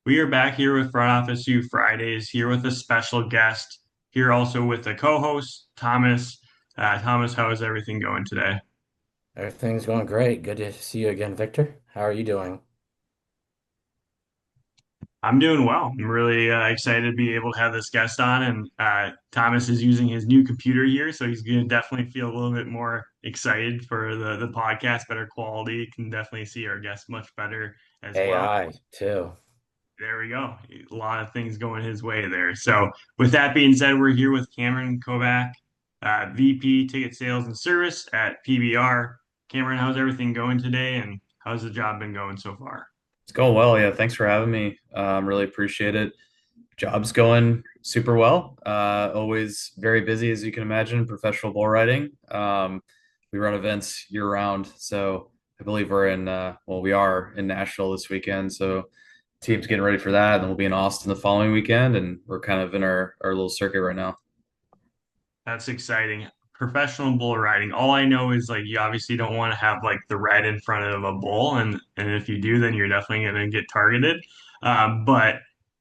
We are back here with Front Office U Fridays, here with a special guest, here also with a co-host, Thomas. Thomas, how is everything going today? Everything's going great. Good to see you again, Victor. How are you doing? I'm doing well. I'm really excited to be able to have this guest on, and Thomas is using his new computer here, so he's going to definitely feel a little bit more excited for the podcast, better quality. You can definitely see our guest much better as well. AI too. There we go. A lot of things going his way there. So, with that being said, we're here with Cameron Kovach, VP Ticket Sales and Service at PBR. Cameron, how's everything going today, and how's the job been going so far? It's going well. Yeah, thanks for having me. Really appreciate it. Job's going super well. Always very busy, as you can imagine, professional bull riding. We run events year round. So I believe we are in Nashville this weekend. So team's getting ready for that. And then we'll be in Austin the following weekend. And we're kind of in our little circuit right now. That's exciting. Professional bull riding. All I know is like you obviously don't want to have like the red in front of a bull, and if you do, then you're definitely going to get targeted. But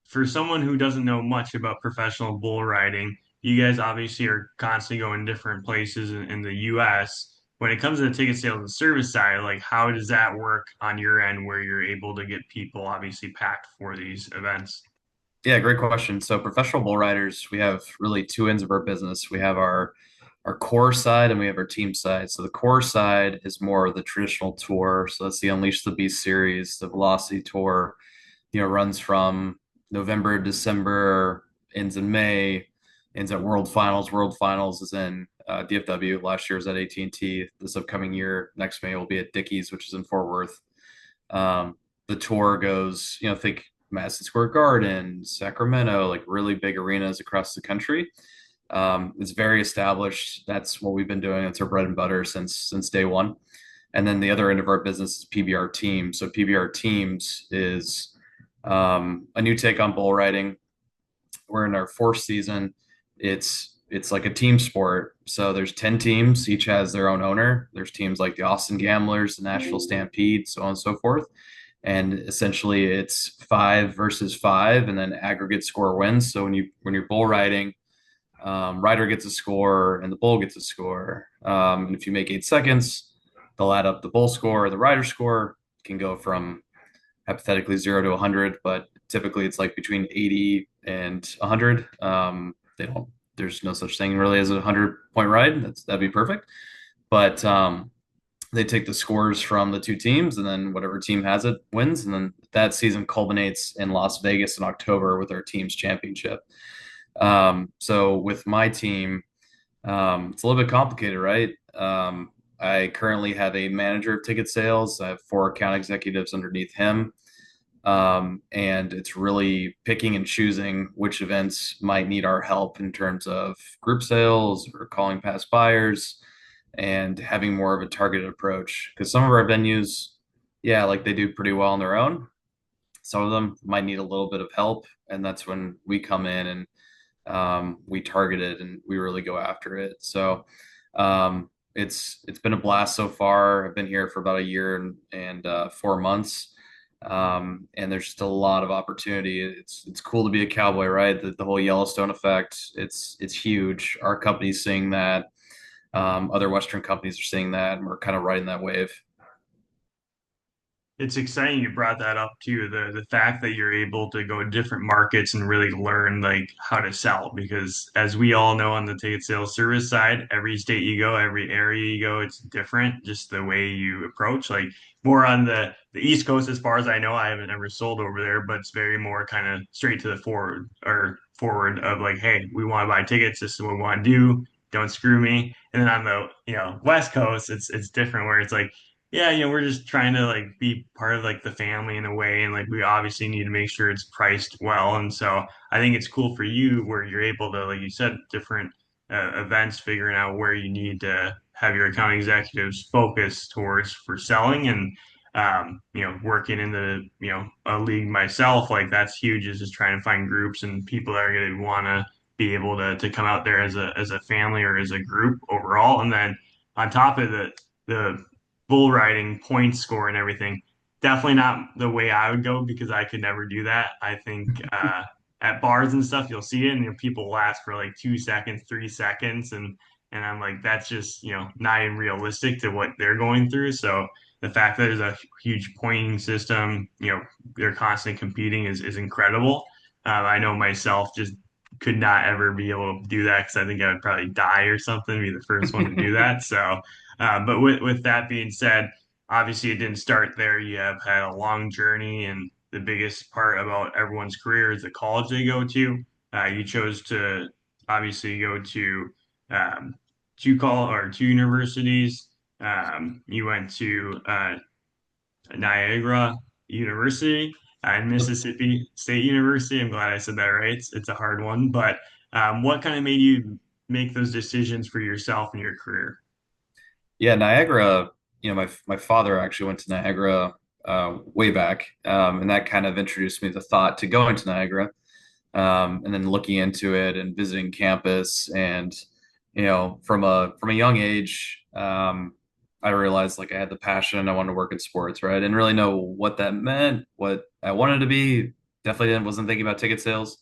for someone who doesn't know much about professional bull riding, you guys obviously are constantly going different places in the U.S. When it comes to the ticket sales and service side, like how does that work on your end where you're able to get people obviously packed for these events? Yeah, great question. So professional bull riders, we have really two ends of our business. We have our core side and we have our team side. So the core side is more of the traditional tour. So that's the Unleash the Beast series, the Velocity Tour, runs from November, December, ends in May, ends at World Finals. World Finals is in DFW. Last year was at AT&T. This upcoming year, next May, will be at Dickies, which is in Fort Worth. The tour goes, think Madison Square Garden, Sacramento, like really big arenas across the country. It's very established. That's what we've been doing. It's our bread and butter since day one. And then the other end of our business is PBR Teams. So PBR Teams is a new take on bull riding. We're in our fourth season. It's like a team sport. So there's 10 teams, each has their own owner. There's teams like the Austin Gamblers, the Nashville Stampede, so on and so forth. And essentially it's five versus five, and then aggregate score wins. So when you're bull riding, rider gets a score and the bull gets a score. And if you make 8 seconds, they'll add up the bull score or the rider score. It can go from hypothetically 0 to 100, but typically it's like between 80 and 100. There's no such thing really as a 100 point ride. That'd be perfect. But they take the scores from the two teams, and then whatever team has it wins. And then that season culminates in Las Vegas in October with our team's championship. So with my team, it's a little bit complicated, right? I currently have a manager of ticket sales. I have four account executives underneath him. And it's really picking and choosing which events might need our help in terms of group sales or calling past buyers and having more of a targeted approach. Because some of our venues, yeah, like they do pretty well on their own. Some of them might need a little bit of help. And that's when we come in and we target it and we really go after it. So it's been a blast so far. I've been here for about a year and 4 months. And there's just a lot of opportunity. It's cool to be a cowboy, right? The whole Yellowstone effect. It's huge. Our company's seeing that. Other Western companies are seeing that, and we're kind of riding that wave. It's exciting you brought that up too. The fact that you're able to go to different markets and really learn like how to sell because as we all know on the ticket sales service side, every state you go, every area you go, it's different, just the way you approach. Like more on the East Coast, as far as I know, I haven't ever sold over there, but it's very more kind of straight to the forward of like, hey, we want to buy tickets, this is what we want to do, don't screw me. And then on the, West Coast, it's different where it's like yeah, we're just trying to like be part of like the family in a way, and like we obviously need to make sure it's priced well. And so I think it's cool for you where you're able to, like you said, different events, figuring out where you need to have your account executives focus towards for selling and working in the a league myself, like that's huge. Is just trying to find groups and people that are going to want to be able to come out there as a family or as a group overall, and then on top of the bull riding point score and everything. definitely not the way I would go because I could never do that. I think at bars and stuff, you'll see it, and people last for like 2 seconds, 3 seconds, and I'm like, that's just not even realistic to what they're going through. So the fact that there's a huge pointing system, they're constantly competing is incredible. I know myself just could not ever be able to do that because I think I would probably die or something, be the first one to do that. So, but with that being said, obviously it didn't start there. You have had a long journey, and the biggest part about everyone's career is the college they go to. You chose to obviously go to two universities. You went to Niagara University and Mississippi State University. I'm glad I said that right. It's a hard one, but what kind of made you make those decisions for yourself and your career? Yeah, Niagara, my father actually went to Niagara way back, and that kind of introduced me to the thought to going to Niagara, and then looking into it and visiting campus, and from a young age, I realized like I had the passion. I wanted to work in sports, right? I didn't really know what that meant, what I wanted to be. Definitely wasn't thinking about ticket sales,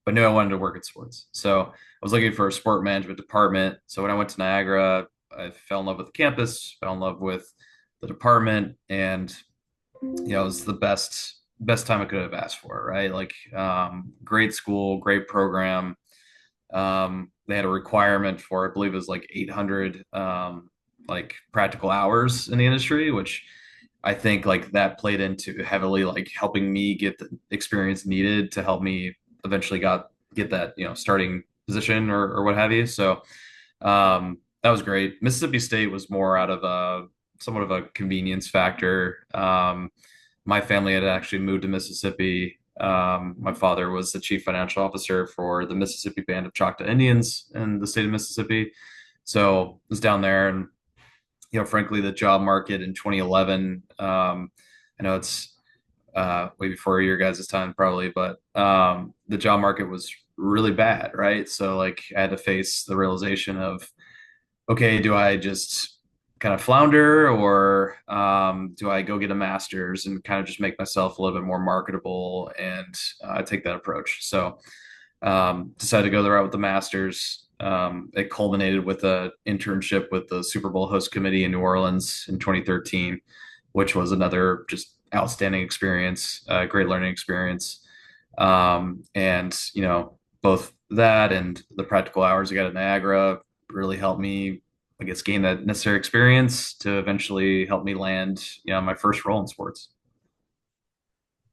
but knew I wanted to work in sports. So I was looking for a sport management department. So when I went to Niagara, I fell in love with the campus, fell in love with the department, and it was the best time I could have asked for, right? Like great school, great program. They had a requirement for, I believe it was like 800 like practical hours in the industry, which I think like that played into heavily like helping me get the experience needed to help me eventually get that starting position or what have you. So that was great. Mississippi State was more out of a somewhat of a convenience factor. My family had actually moved to Mississippi. My father was the chief financial officer for the Mississippi Band of Choctaw Indians in the state of Mississippi. So I was down there, and frankly, the job market in 2011. I know it's way before your guys' time, probably, but the job market was really bad, right? So like I had to face the realization of, okay, do I just kind of flounder, or do I go get a master's and kind of just make myself a little bit more marketable and take that approach? So decided to go the route with the master's. It culminated with an internship with the Super Bowl host committee in New Orleans in 2013, which was another just outstanding experience, great learning experience. And both that and the practical hours I got at Niagara really helped me, I guess, gain that necessary experience to eventually help me land, my first role in sports.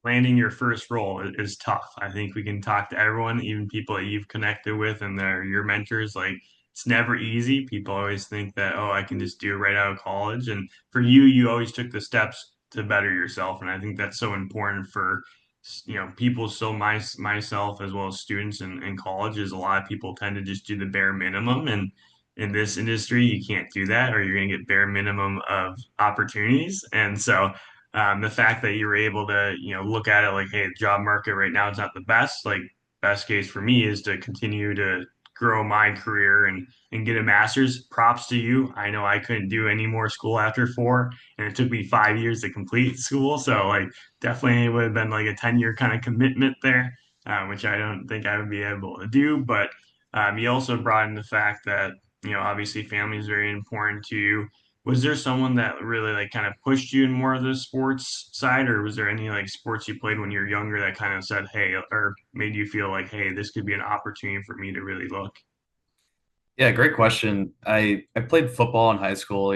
Landing your first role is tough. I think we can talk to everyone, even people that you've connected with and they're your mentors. Like it's never easy. People always think that, oh, I can just do it right out of college. And for you, you always took the steps to better yourself. And I think that's so important for, people, so myself as well as students in college is a lot of people tend to just do the bare minimum. And in this industry, you can't do that or you're going to get bare minimum of opportunities. And so the fact that you were able to, look at it like, hey, the job market right now is not the best. Like, best case for me is to continue to grow my career and get a master's. Props to you. I know I couldn't do any more school after four, and it took me 5 years to complete school. So, like, definitely it would have been like a 10-year kind of commitment there, which I don't think I would be able to do. But you also brought in the fact that, obviously family is very important to you. Was there someone that really like kind of pushed you in more of the sports side, or was there any like sports you played when you were younger that kind of said, hey, or made you feel like, hey, this could be an opportunity for me to really look? Yeah, great question. I played football in high school,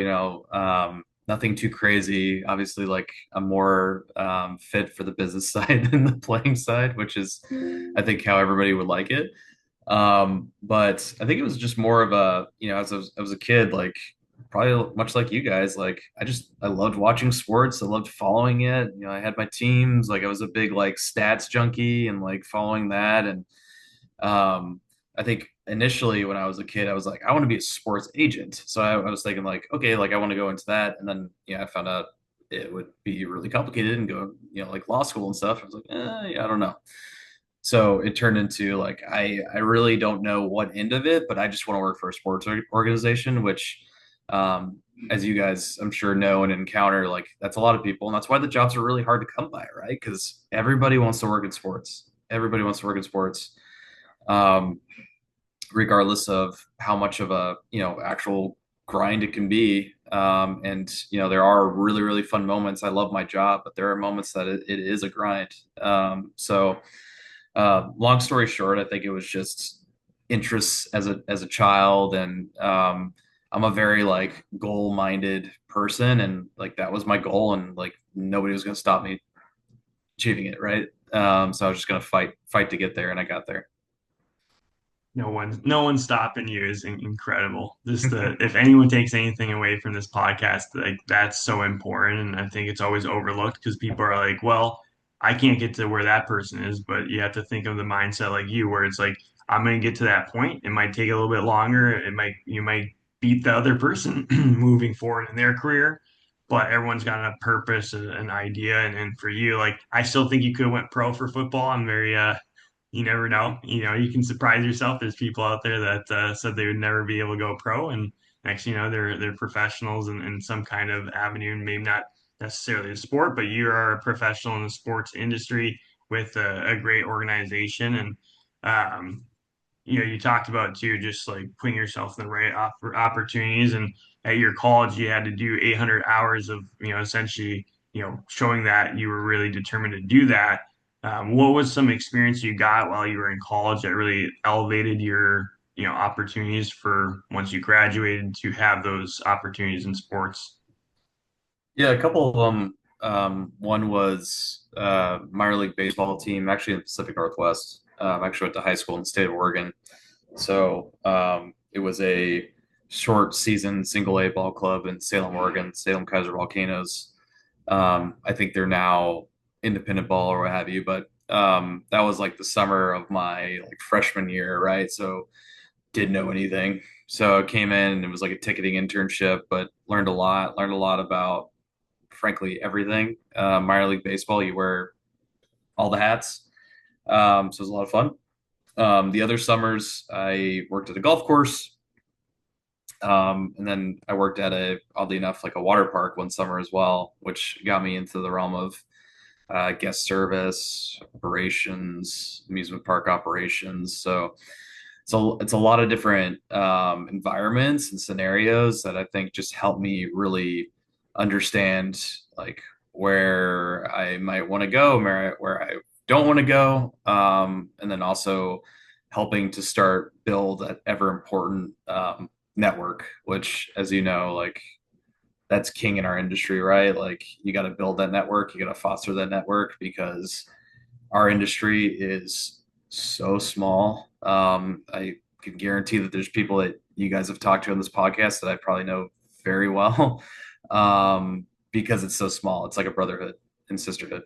nothing too crazy. Obviously, like I'm more fit for the business side than the playing side, which is I think how everybody would like it. But I think it was just more of a, as I was a kid, like probably much like you guys, like I loved watching sports. I loved following it. I had my teams, like I was a big like stats junkie and like following that. And I think initially when I was a kid, I was like, I want to be a sports agent. So I was thinking like, okay, like I want to go into that. And then, I found out it would be really complicated and go, like law school and stuff. I was like, yeah, I don't know. So it turned into like I really don't know what end of it, but I just want to work for a sports organization, which as you guys I'm sure know and encounter, like that's a lot of people, and that's why the jobs are really hard to come by, right? Because everybody wants to work in sports. Everybody wants to work in sports. Um, Regardless of how much of a actual grind it can be. And there are really really fun moments. I love my job, but there are moments that it is a grind. Long story short, I think it was just interests as a child, and I'm a very like goal minded person, and like that was my goal, and like nobody was going to stop me achieving it, right? So I was just going to fight to get there, and I got there. No one's stopping you is incredible. Just if anyone takes anything away from this podcast, like that's so important, and I think it's always overlooked because people are like, "Well, I can't get to where that person is," but you have to think of the mindset like you, where it's like, "I'm going to get to that point. It might take a little bit longer. You might beat the other person moving forward in their career." But everyone's got a purpose, an idea, and for you, like I still think you could have went pro for football. I'm very you never know. You can surprise yourself. There's people out there that said they would never be able to go pro, and next, they're professionals in some kind of avenue, and maybe not necessarily a sport, but you are a professional in the sports industry with a great organization, and um, you talked about too, just like putting yourself in the right opportunities. And at your college, you had to do 800 hours of, essentially, showing that you were really determined to do that. What was some experience you got while you were in college that really elevated your, opportunities for once you graduated to have those opportunities in sports? Yeah, a couple of them. One was minor league baseball team, actually in the Pacific Northwest. I actually went to high school in the state of Oregon. So it was a short season single A ball club in Salem, Oregon, Salem Kaiser Volcanoes. I think they're now independent ball or what have you, but that was like the summer of my like freshman year, right? So didn't know anything. So I came in and it was like a ticketing internship, but learned a lot about frankly everything. Minor league baseball, you wear all the hats. So it was a lot of fun. The other summers, I worked at a golf course. And then I worked at oddly enough, like a water park one summer as well, which got me into the realm of guest service, operations, amusement park operations. So it's a lot of different environments and scenarios that I think just help me really understand like where I might want to go, where I don't want to go, and then also helping to start build that ever important network, which, as you know, like that's king in our industry, right? Like you got to build that network, you got to foster that network because our industry is so small. I can guarantee that there's people that you guys have talked to on this podcast that I probably know very well, because it's so small. It's like a brotherhood and sisterhood,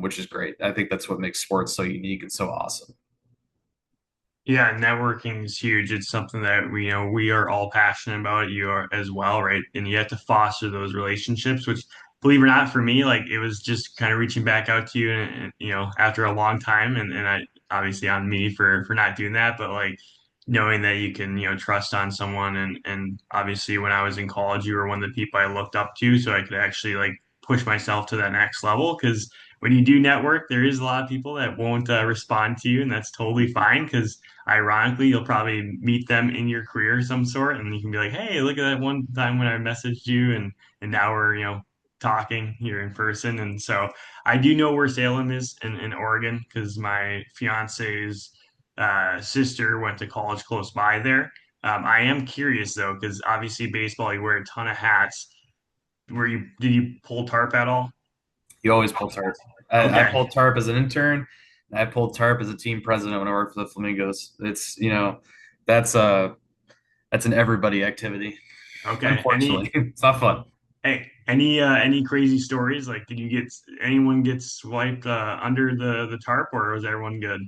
which is great. I think that's what makes sports so unique and so awesome. Yeah, networking is huge. It's something that we are all passionate about. You are as well, right? And you have to foster those relationships, which, believe it or not, for me, like it was just kind of reaching back out to you, and after a long time, and I obviously on me for not doing that, but like knowing that you can trust on someone, and obviously when I was in college, you were one of the people I looked up to, so I could actually like push myself to that next level because. When you do network, there is a lot of people that won't respond to you, and that's totally fine because ironically, you'll probably meet them in your career of some sort, and you can be like, "Hey, look at that one time when I messaged you," and now we're talking here in person. And so I do know where Salem is in Oregon because my fiance's sister went to college close by there. I am curious though, because obviously baseball, you wear a ton of hats. Did you pull tarp at all? You always pull tarp. I Okay. pulled tarp as an intern. And I pulled tarp as a team president when I worked for the Flamingos. It's that's that's an everybody activity. Okay. Unfortunately, it's not fun. Any crazy stories? Like, did you get anyone get swiped under the tarp, or was everyone good?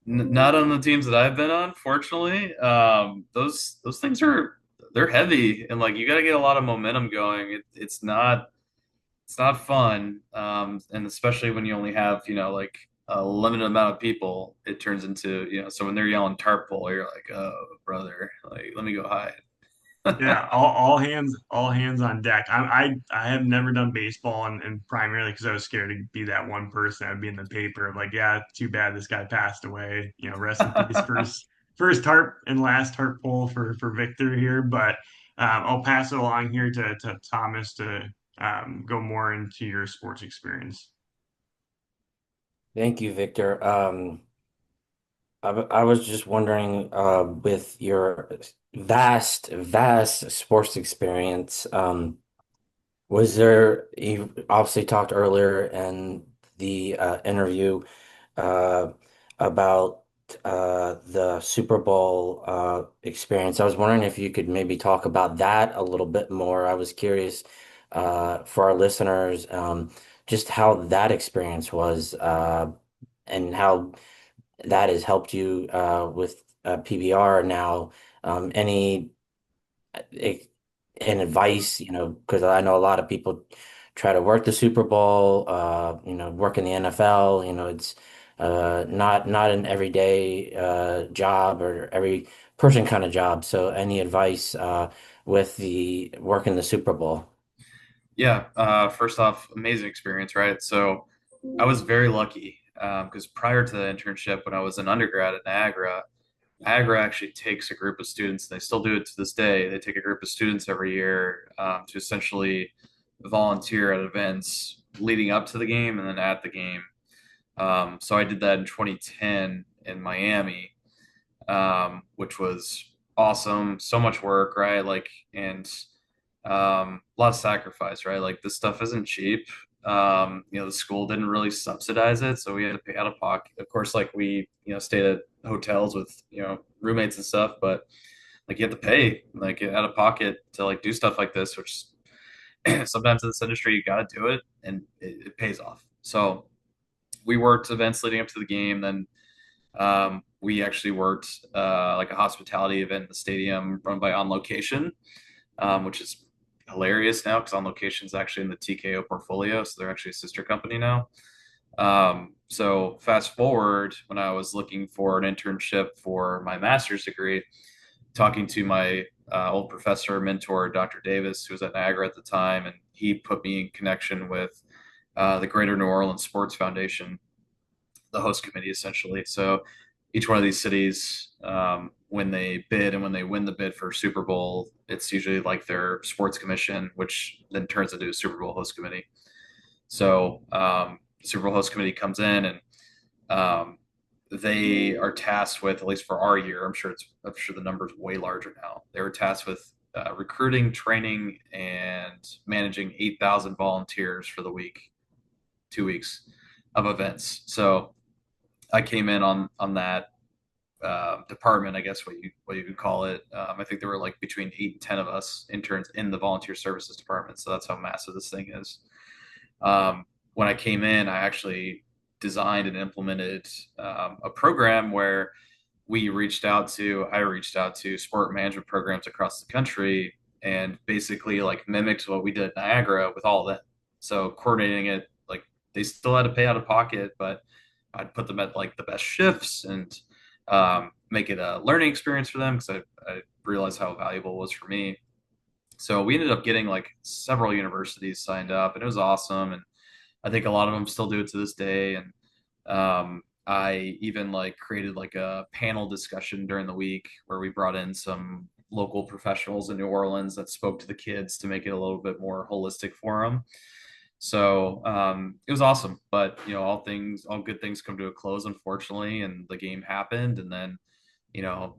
Not on the teams that I've been on, fortunately. Those things they're heavy, and like you got to get a lot of momentum going. It's not fun, and especially when you only have like a limited amount of people, it turns into so when they're yelling tarp pole, you're like, oh brother, like let me go hide. Yeah, all hands on deck. I have never done baseball, and primarily because I was scared to be that one person. I'd be in the paper of like, yeah, too bad this guy passed away. You know, rest in peace. First heart and last heart pull for Victor here. But I'll pass it along here to Thomas to go more into your sports experience. Thank you, Victor. I was just wondering, with your vast sports experience, was there, you obviously talked earlier in the interview uh, about the Super Bowl experience. I was wondering if you could maybe talk about that a little bit more. I was curious for our listeners, just how that experience was, and how that has helped you with PBR now. Any eh, and advice, because I know a lot of people try to work the Super Bowl, work in the NFL. It's not an everyday job or every person kind of job. So, any advice with the working the Super Bowl? Yeah, first off, amazing experience, right? So I was very lucky because prior to the internship, when I was an undergrad at Niagara, Niagara actually takes a group of students. They still do it to this day. They take a group of students every year to essentially volunteer at events leading up to the game and then at the game. So I did that in 2010 in Miami, which was awesome. So much work, right? Like, and a lot of sacrifice, right? Like this stuff isn't cheap. The school didn't really subsidize it, so we had to pay out of pocket. Of course, like we, stayed at hotels with, roommates and stuff, but like you have to pay like out of pocket to like do stuff like this, which sometimes in this industry you got to do it and it pays off. So we worked events leading up to the game, then we actually worked like a hospitality event in the stadium run by On Location, which is hilarious now because On Location is actually in the TKO portfolio, so they're actually a sister company now. So fast forward when I was looking for an internship for my master's degree, talking to my old professor mentor, Dr. Davis, who was at Niagara at the time, and he put me in connection with the Greater New Orleans Sports Foundation, the host committee essentially. So each one of these cities, when they bid and when they win the bid for Super Bowl, it's usually like their sports commission, which then turns into a Super Bowl host committee. So Super Bowl host committee comes in and um, they are tasked with, at least for our year, I'm sure the number's way larger now. They were tasked with recruiting, training, and managing 8,000 volunteers for the week, 2 weeks of events. So I came in on that department, I guess what you could call it. I think there were like between 8 and 10 of us interns in the volunteer services department. So that's how massive this thing is. When I came in, I actually designed and implemented a program where I reached out to sport management programs across the country and basically like mimicked what we did at Niagara with all of them. So coordinating it, like they still had to pay out of pocket, but I'd put them at like the best shifts and make it a learning experience for them because I realized how valuable it was for me. So we ended up getting like several universities signed up, and it was awesome. And I think a lot of them still do it to this day. And I even like created like a panel discussion during the week where we brought in some local professionals in New Orleans that spoke to the kids to make it a little bit more holistic for them. So it was awesome, but all good things come to a close, unfortunately, and the game happened, and then you know,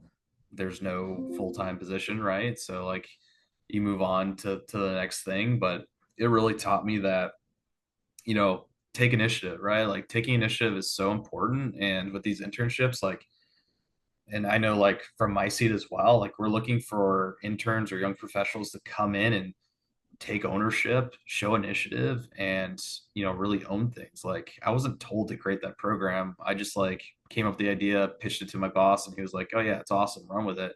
there's no full-time position, right? So like you move on to the next thing, but it really taught me that you know take initiative, right? Like taking initiative is so important, and with these internships, like, and I know like from my seat as well, like we're looking for interns or young professionals to come in and take ownership, show initiative, and really own things. Like I wasn't told to create that program. I just like came up with the idea, pitched it to my boss, and he was like, "Oh yeah, it's awesome. Run with it."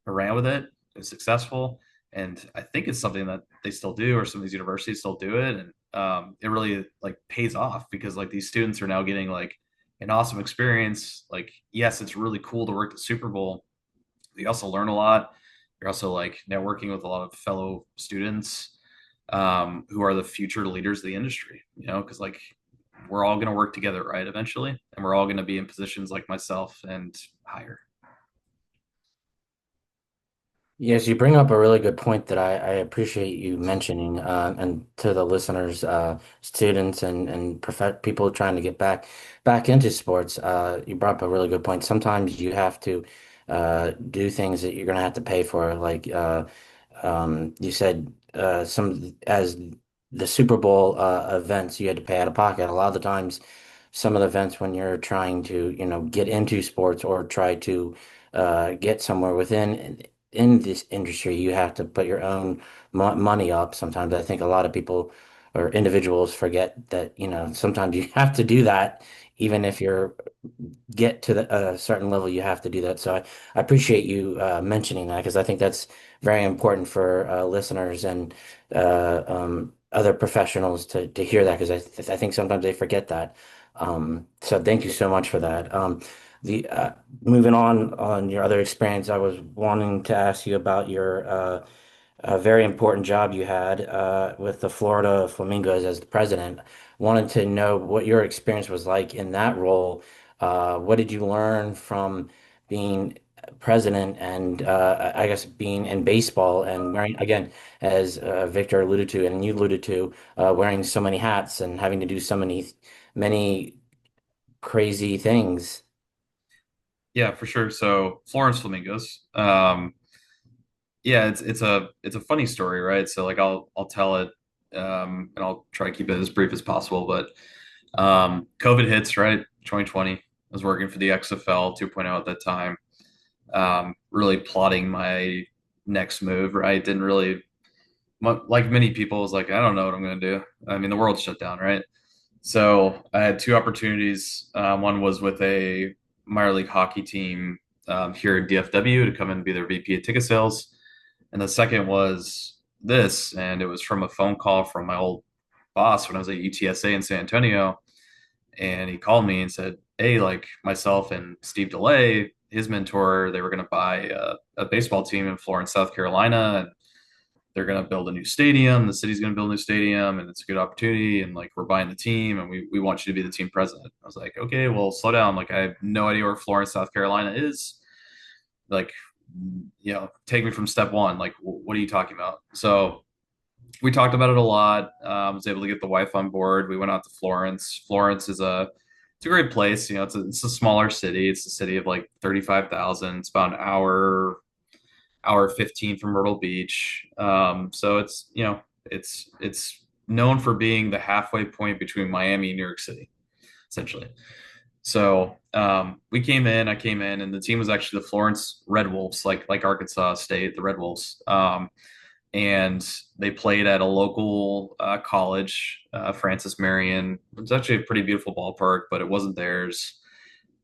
I ran with it. It was successful, and I think it's something that they still do, or some of these universities still do it, and it really like pays off because like these students are now getting like an awesome experience. Like yes, it's really cool to work the Super Bowl. They also learn a lot You're also like networking with a lot of fellow students who are the future leaders of the industry, because like we're all going to work together, right, eventually, and we're all going to be in positions like myself and higher. Yes, you bring up a really good point that I appreciate you mentioning, and to the listeners, students and people trying to get back into sports. You brought up a really good point. Sometimes you have to do things that you're going to have to pay for, like you said, some as the Super Bowl events, you had to pay out of pocket. A lot of the times, some of the events when you're trying to, get into sports or try to get somewhere within in this industry, you have to put your own mo money up. Sometimes I think a lot of people or individuals forget that, sometimes you have to do that, even if you're get to a certain level, you have to do that. So I appreciate you mentioning that because I think that's very important for listeners and other professionals to hear that because I think sometimes they forget that. So thank you so much for that. The moving on your other experience, I was wanting to ask you about your a very important job you had with the Florida Flamingos as the president. Wanted to know what your experience was like in that role. What did you learn from being president and I guess being in baseball and wearing, again, as Victor alluded to and you alluded to, wearing so many hats and having to do so many crazy things. Yeah, for sure. So Florence Flamingos. Yeah, it's a funny story, right? So like I'll tell it, and I'll try to keep it as brief as possible. But COVID hits, right? 2020. I was working for the XFL 2.0 at that time, really plotting my next move, right? Didn't really, like many people, was like, I don't know what I'm going to do. I mean, the world shut down, right? So I had two opportunities. One was with a minor league hockey team here in DFW to come in and be their VP of ticket sales. And the second was this, and it was from a phone call from my old boss when I was at UTSA in San Antonio. And he called me and said, hey, like myself and Steve DeLay, his mentor, they were going to buy a baseball team in Florence, South Carolina. And they're going to build a new stadium. The city's going to build a new stadium, and it's a good opportunity. And like, we're buying the team, and we want you to be the team president. I was like, okay, well, slow down. Like, I have no idea where Florence, South Carolina is. Like, take me from step one. Like, what are you talking about? So we talked about it a lot. I was able to get the wife on board. We went out to Florence. Florence is it's a great place. It's a smaller city. It's a city of like 35,000. It's about an hour 15 from Myrtle Beach. So it's known for being the halfway point between Miami and New York City, essentially. So we came in, I came in, and the team was actually the Florence Red Wolves, like Arkansas State, the Red Wolves. And they played at a local college, Francis Marion. It was actually a pretty beautiful ballpark, but it wasn't theirs,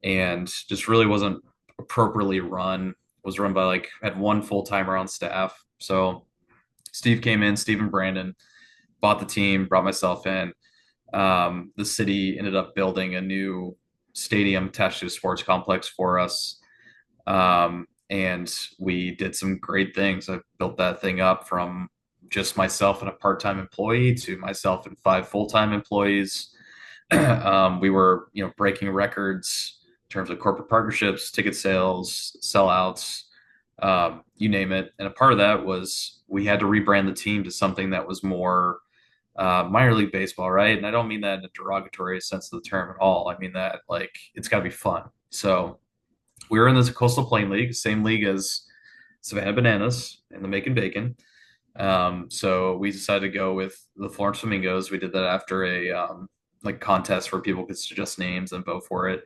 and just really wasn't appropriately run. It was run by like had one full timer on staff. So Steve came in, Steve and Brandon bought the team, brought myself in. The city ended up building a new stadium attached to a sports complex for us. And we did some great things. I built that thing up from just myself and a part-time employee to myself and five full-time employees. We were, breaking records in terms of corporate partnerships, ticket sales, sellouts, you name it. And a part of that was we had to rebrand the team to something that was more minor league baseball, right? And I don't mean that in a derogatory sense of the term at all. I mean that like it's got to be fun. So we were in this Coastal Plain League, same league as Savannah Bananas and the Macon Bacon. So we decided to go with the Florence Flamingos. We did that after a like contest where people could suggest names and vote for it.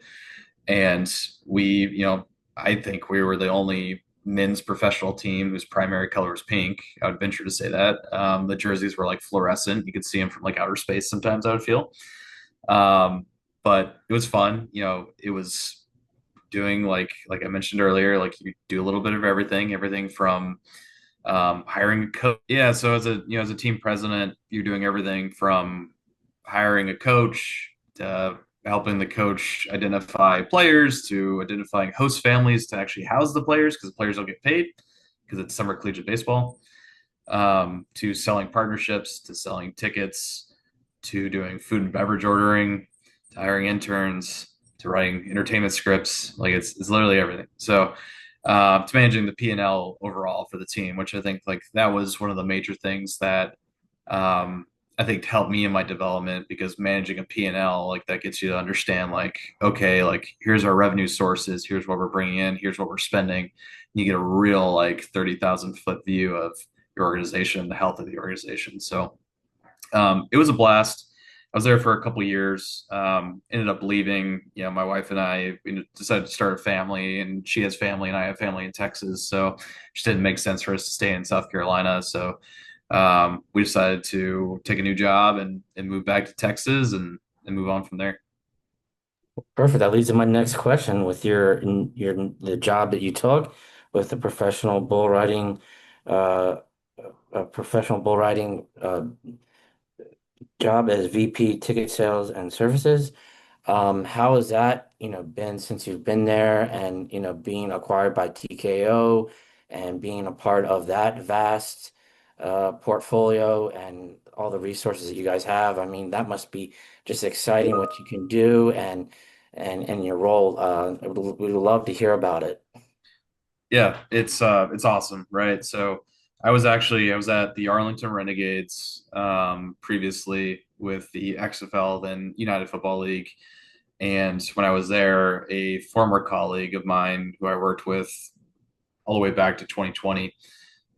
And we, I think we were the only men's professional team whose primary color was pink. I would venture to say that. The jerseys were like fluorescent. You could see them from like outer space sometimes, I would feel. But it was fun. It was doing like I mentioned earlier, like you do a little bit of everything from hiring a coach. Yeah, so as a team president, you're doing everything from hiring a coach to helping the coach identify players to identifying host families to actually house the players because the players don't get paid. because it's summer collegiate baseball, to selling partnerships, to selling tickets, to doing food and beverage ordering, to hiring interns, to writing entertainment scripts. Like it's literally everything. So to managing the P&L overall for the team, which I think like that was one of the major things that um, I think helped me in my development because managing a P&L like that gets you to understand like okay like here's our revenue sources, here's what we're bringing in, here's what we're spending. You get a real like 30,000 foot view of your organization, the health of the organization. So it was a blast. I was there for a couple of years. Ended up leaving. You know, my wife and I decided to start a family, and she has family, and I have family in Texas. So it just didn't make sense for us to stay in South Carolina. So we decided to take a new job and move back to Texas and move on from there. Perfect. That leads to my next question. With the job that you took with the uh, professional bull riding job as VP ticket sales and services. How has that, been since you've been there and, being acquired by TKO and being a part of that vast portfolio and all the resources that you guys have? I mean, that must be just exciting what you can do and your role. We'd love to hear about it. Yeah, it's awesome, right? So I was at the Arlington Renegades previously with the XFL, then United Football League. And when I was there, a former colleague of mine who I worked with all the way back to 2020,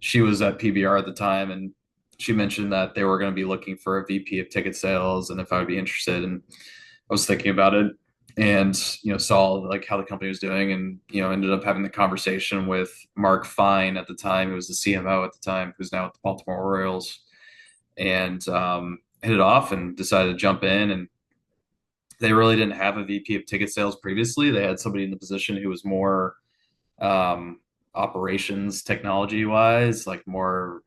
she was at PBR at the time, and she mentioned that they were going to be looking for a VP of ticket sales, and if I would be interested. And I was thinking about it, and saw like how the company was doing, and ended up having the conversation with Mark Fine at the time, who was the CMO at the time, who's now at the Baltimore Orioles, and hit it off and decided to jump in. And they really didn't have a VP of ticket sales previously. They had somebody in the position who was more operations technology wise, like more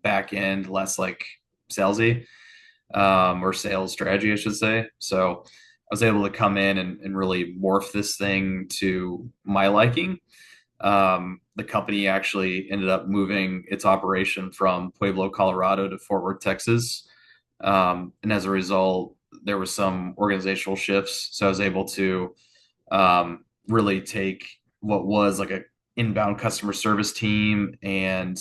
back end, less like salesy or sales strategy, I should say. So I was able to come in and really morph this thing to my liking. The company actually ended up moving its operation from Pueblo, Colorado to Fort Worth, Texas. And as a result, there was some organizational shifts. So I was able to really take what was like a inbound customer service team and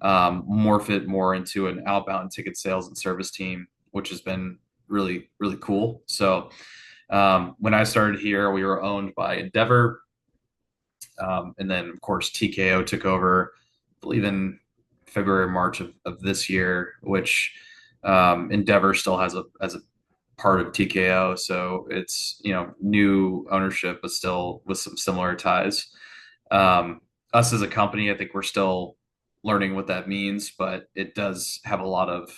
morph it more into an outbound ticket sales and service team, which has been really, really cool. So when I started here, we were owned by Endeavor. And then, of course, TKO took over, I believe in February, March of this year, which Endeavor still has as a part of TKO. So it's, new ownership, but still with some similar ties. Us as a company, I think we're still learning what that means, but it does have a lot of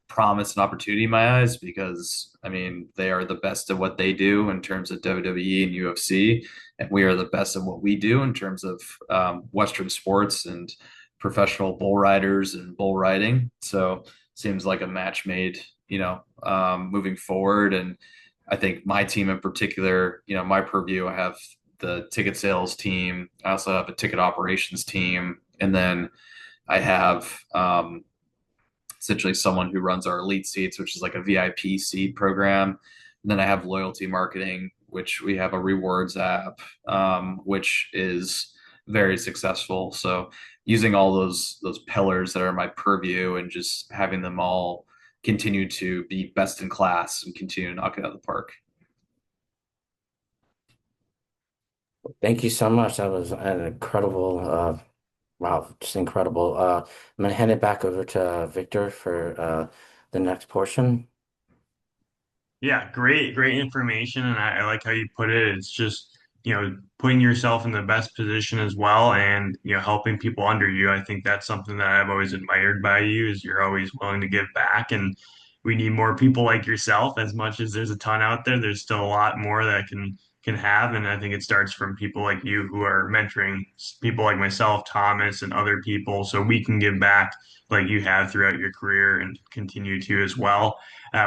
promise and opportunity in my eyes because I mean they are the best at what they do in terms of WWE and UFC, and we are the best at what we do in terms of Western sports and professional bull riders and bull riding. So seems like a match made, moving forward. And I think my team in particular, my purview, I have the ticket sales team. I also have a ticket operations team, and then I have essentially someone who runs our elite seats, which is like a VIP seat program. And then I have loyalty marketing, which we have a rewards app, which is very successful. So using all those pillars that are my purview and just having them all continue to be best in class and continue to knock it out of the park. Thank you so much. That was an incredible, wow, just incredible. I'm gonna hand it back over to Victor for the next portion. Yeah, great information. And I like how you put it. It's just, putting yourself in the best position as well and, helping people under you. I think that's something that I've always admired by you is you're always willing to give back. And we need more people like yourself. As much as there's a ton out there, there's still a lot more that can have. And I think it starts from people like you who are mentoring people like myself, Thomas, and other people, so we can give back like you have throughout your career and continue to as well.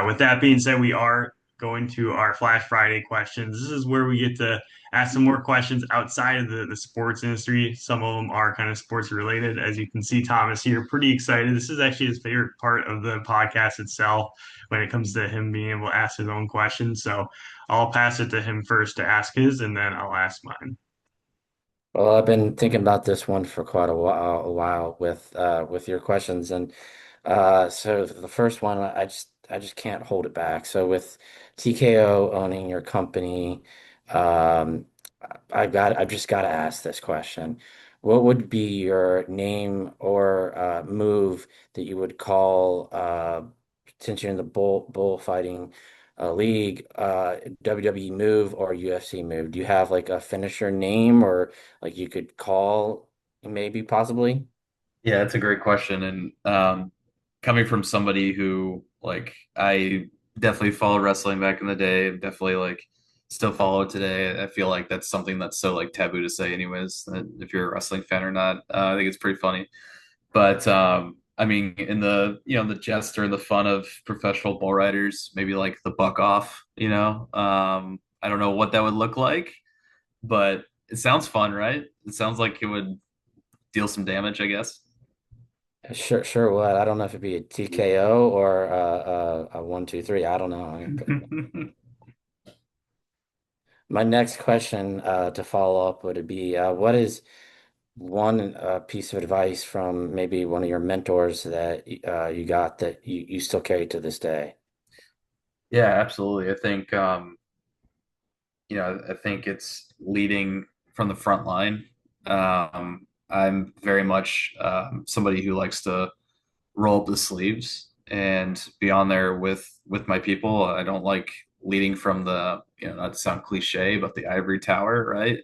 With that being said, we are go into our Flash Friday questions. This is where we get to ask some more questions outside of the sports industry. Some of them are kind of sports related. As you can see, Thomas here, pretty excited. This is actually his favorite part of the podcast itself when it comes to him being able to ask his own questions. So I'll pass it to him first to ask his, and then I'll ask mine. Well, I've been thinking about this one for quite a while with your questions, and so the first one, I just can't hold it back. So with TKO owning your company, um, I've just got to ask this question. What would be your name or move that you would call since you're in the bullfighting league, WWE move or UFC move? Do you have like a finisher name or like you could call maybe possibly? Yeah, that's a great question. And coming from somebody who like I definitely followed wrestling back in the day, definitely like still follow it today. I feel like that's something that's so like taboo to say anyways, that if you're a wrestling fan or not. I think it's pretty funny. But I mean in the the jest or the fun of professional bull riders, maybe like the buck off, I don't know what that would look like, but it sounds fun, right? It sounds like it would deal some damage, I guess. Sure would. I don't know if it'd be a TKO or a 1, 2, 3. I don't know. My next question to follow up would be what is one piece of advice from maybe one of your mentors that you got that you still carry to this day? Yeah, absolutely. I think it's leading from the front line. I'm very much somebody who likes to roll up the sleeves and be on there with my people. I don't like leading from the, not to sound cliche, but the ivory tower, right?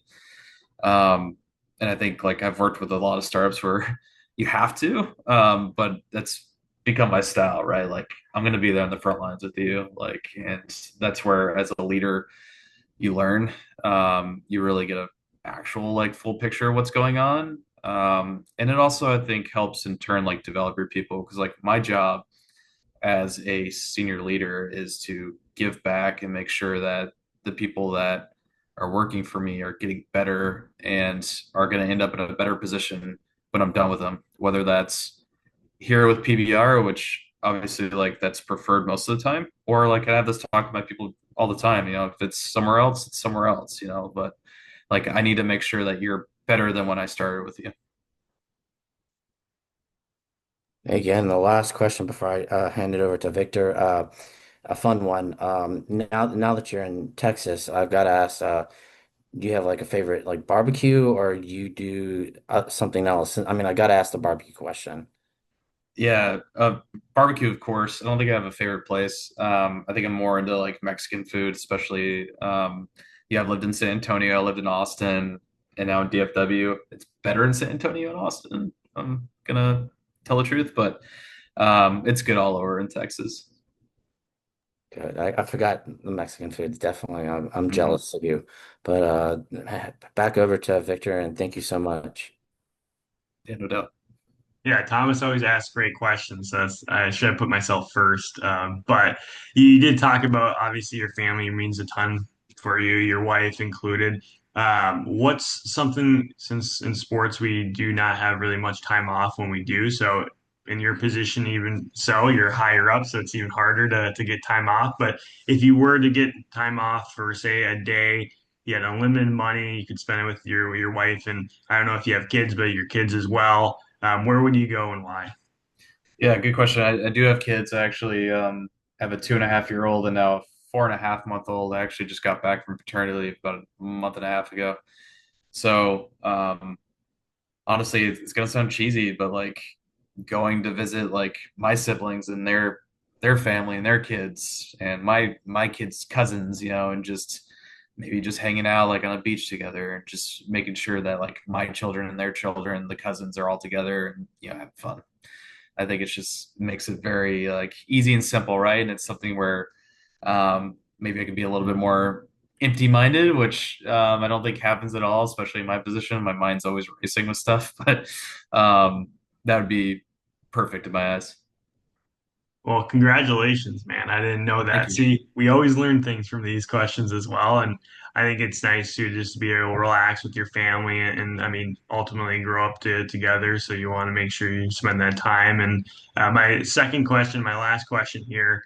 And I think like I've worked with a lot of startups where you have to, but that's become my style, right? Like I'm going to be there on the front lines with you, like, and that's where as a leader you learn. You really get a actual like full picture of what's going on. And it also I think helps in turn like develop your people because like my job as a senior leader is to give back and make sure that the people that are working for me are getting better and are going to end up in a better position when I'm done with them, whether that's here with PBR, which obviously like that's preferred most of the time, or like I have this talk with my people all the time. If it's somewhere else, it's somewhere else. But like I need to make sure that you're better than when I started with you. Again, the last question before I hand it over to Victor, a fun one. Now that you're in Texas, I've got to ask, do you have like a favorite like barbecue or you do something else? I mean, I got to ask the barbecue question. Yeah, barbecue, of course. I don't think I have a favorite place. I think I'm more into like Mexican food, especially. Yeah, I've lived in San Antonio, I lived in Austin, and now in DFW. It's better in San Antonio and Austin. I'm gonna tell the truth, but it's good all over in Texas. Good. I forgot the Mexican foods. Definitely. I'm Mhm. jealous of you. But back over to Victor and thank you so much. Yeah, no doubt. Yeah, Thomas always asks great questions. That's I should have put myself first. But you did talk about obviously your family means a ton for you, your wife included. What's something since in sports we do not have really much time off when we do. So in your position, even so, you're higher up, so it's even harder to get time off. But if you were to get time off for say a day, you had unlimited money, you could spend it with your wife, and I don't know if you have kids, but your kids as well, where would you go and why? Yeah, good question. I do have kids. I actually have a 2.5 year old and now a 4.5 month old. I actually just got back from paternity leave about a month and a half ago. So honestly, it's gonna sound cheesy, but like going to visit like my siblings and their family and their kids and my kids' cousins, and just maybe just hanging out like on a beach together and just making sure that like my children and their children, the cousins are all together and have fun. I think it just makes it very like easy and simple, right? And it's something where maybe I could be a little bit more empty-minded, which I don't think happens at all, especially in my position. My mind's always racing with stuff, but that would be perfect in my eyes. Well, congratulations, man. I didn't know Thank that. you. See, we always learn things from these questions as well. And I think it's nice to just be able to relax with your family and I mean, ultimately grow up together. So you want to make sure you spend that time. And my second question, my last question here,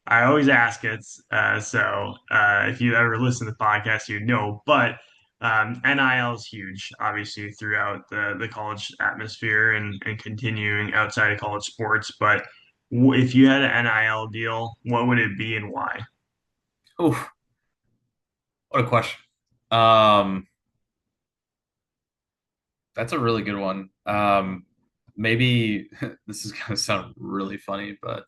I always ask it. If you ever listen to the podcast, you know, but NIL is huge, obviously, throughout the college atmosphere and continuing outside of college sports. But if you had an NIL deal, what would it be and why? Ooh, what a question. Um, that's a really good one. Maybe this is gonna sound really funny, but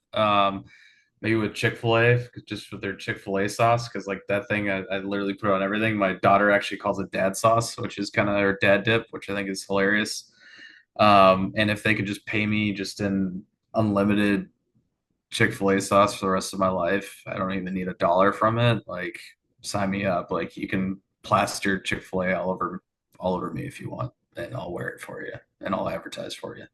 maybe with Chick-fil-A, just with their Chick-fil-A sauce, because like that thing, I literally put it on everything. My daughter actually calls it dad sauce, which is kind of her dad dip, which I think is hilarious. And if they could just pay me just in unlimited Chick-fil-A sauce for the rest of my life, I don't even need a dollar from it. Like, sign me up. Like, you can plaster Chick-fil-A all over me if you want, and I'll wear it for you, and I'll advertise for you.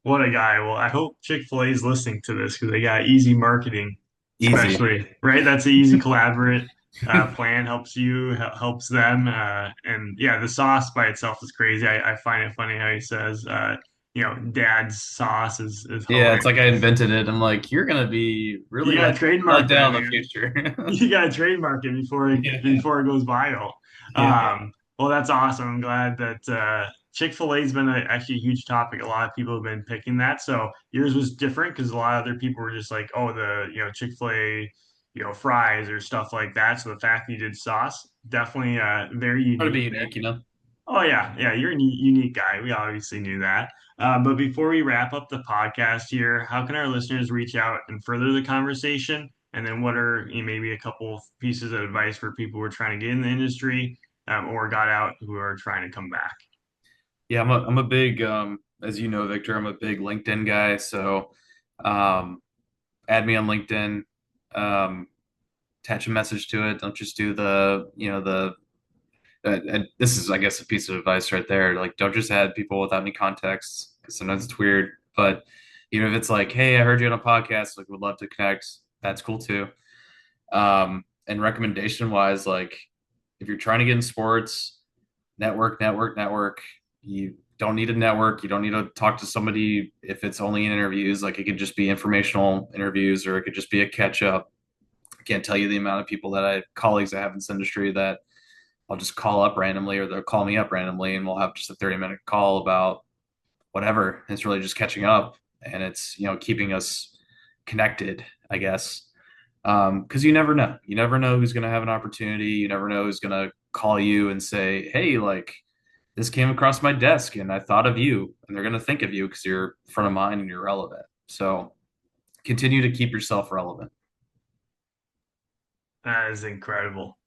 What a guy. Well, I hope Chick-fil-A is listening to this because they got easy marketing, Easy. especially, right? That's an easy collaborate plan, helps you, helps them. And yeah, the sauce by itself is crazy. I find it funny how he says, dad's sauce is Yeah, it's like I hilarious. invented it. I'm like, you're gonna be You really got to let trademark that, down in the man. future. You got to trademark it Yeah, before it goes viral. yeah. Well, that's awesome. I'm glad that Chick-fil-A has been actually a huge topic. A lot of people have been picking that. So yours was different because a lot of other people were just like, oh, the Chick-fil-A, fries or stuff like that. So the fact that you did sauce, definitely very Try to be unique there. unique, you know. Oh yeah, you're a unique guy. We obviously knew that. But before we wrap up the podcast here, how can our listeners reach out and further the conversation? And then what are maybe a couple pieces of advice for people who are trying to get in the industry or got out who are trying to come back? Yeah, I'm a big as you know, Victor, I'm a big LinkedIn guy. So um add me on LinkedIn, um, attach a message to it. Don't just do and this is, I guess, a piece of advice right there. Like, don't just add people without any context because sometimes it's weird. But even if it's like, hey, I heard you on a podcast, like, would love to connect. That's cool too. And recommendation wise, like, if you're trying to get in sports, network. You don't need a network. You don't need to talk to somebody if it's only in interviews. Like, it could just be informational interviews, or it could just be a catch up. I can't tell you the amount of people colleagues I have in this industry that I'll just call up randomly, or they'll call me up randomly, and we'll have just a 30-minute call about whatever. It's really just catching up, and it's, keeping us connected, I guess. Because you never know. You never know who's going to have an opportunity. You never know who's going to call you and say, hey, like, this came across my desk and I thought of you. And they're going to think of you because you're front of mind and you're relevant. So continue to keep yourself relevant. That is incredible.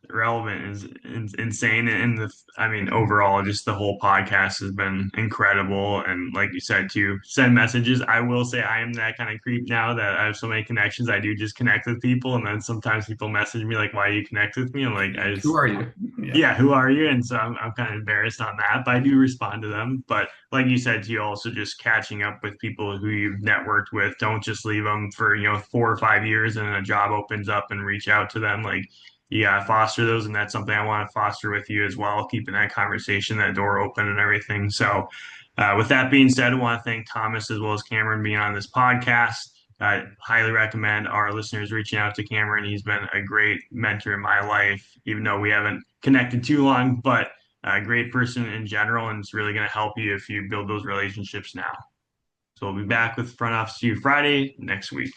Relevant is insane and I mean overall just the whole podcast has been incredible and like you said to send messages. I will say I am that kind of creep now that I have so many connections. I do just connect with people and then sometimes people message me like, why you connect with me? I'm like, I Who just are you? Yeah. yeah, who are you? And so I'm kind of embarrassed on that, but I do respond to them. But like you said, you also just catching up with people who you've networked with. Don't just leave them for, 4 or 5 years and a job opens up and reach out to them. Like you gotta foster those. And that's something I want to foster with you as well, keeping that conversation, that door open and everything. So with that being said, I want to thank Thomas as well as Cameron being on this podcast. I highly recommend our listeners reaching out to Cameron. He's been a great mentor in my life, even though we haven't connected too long, but a great person in general. And it's really going to help you if you build those relationships now. So we'll be back with Front Office to You Friday next week.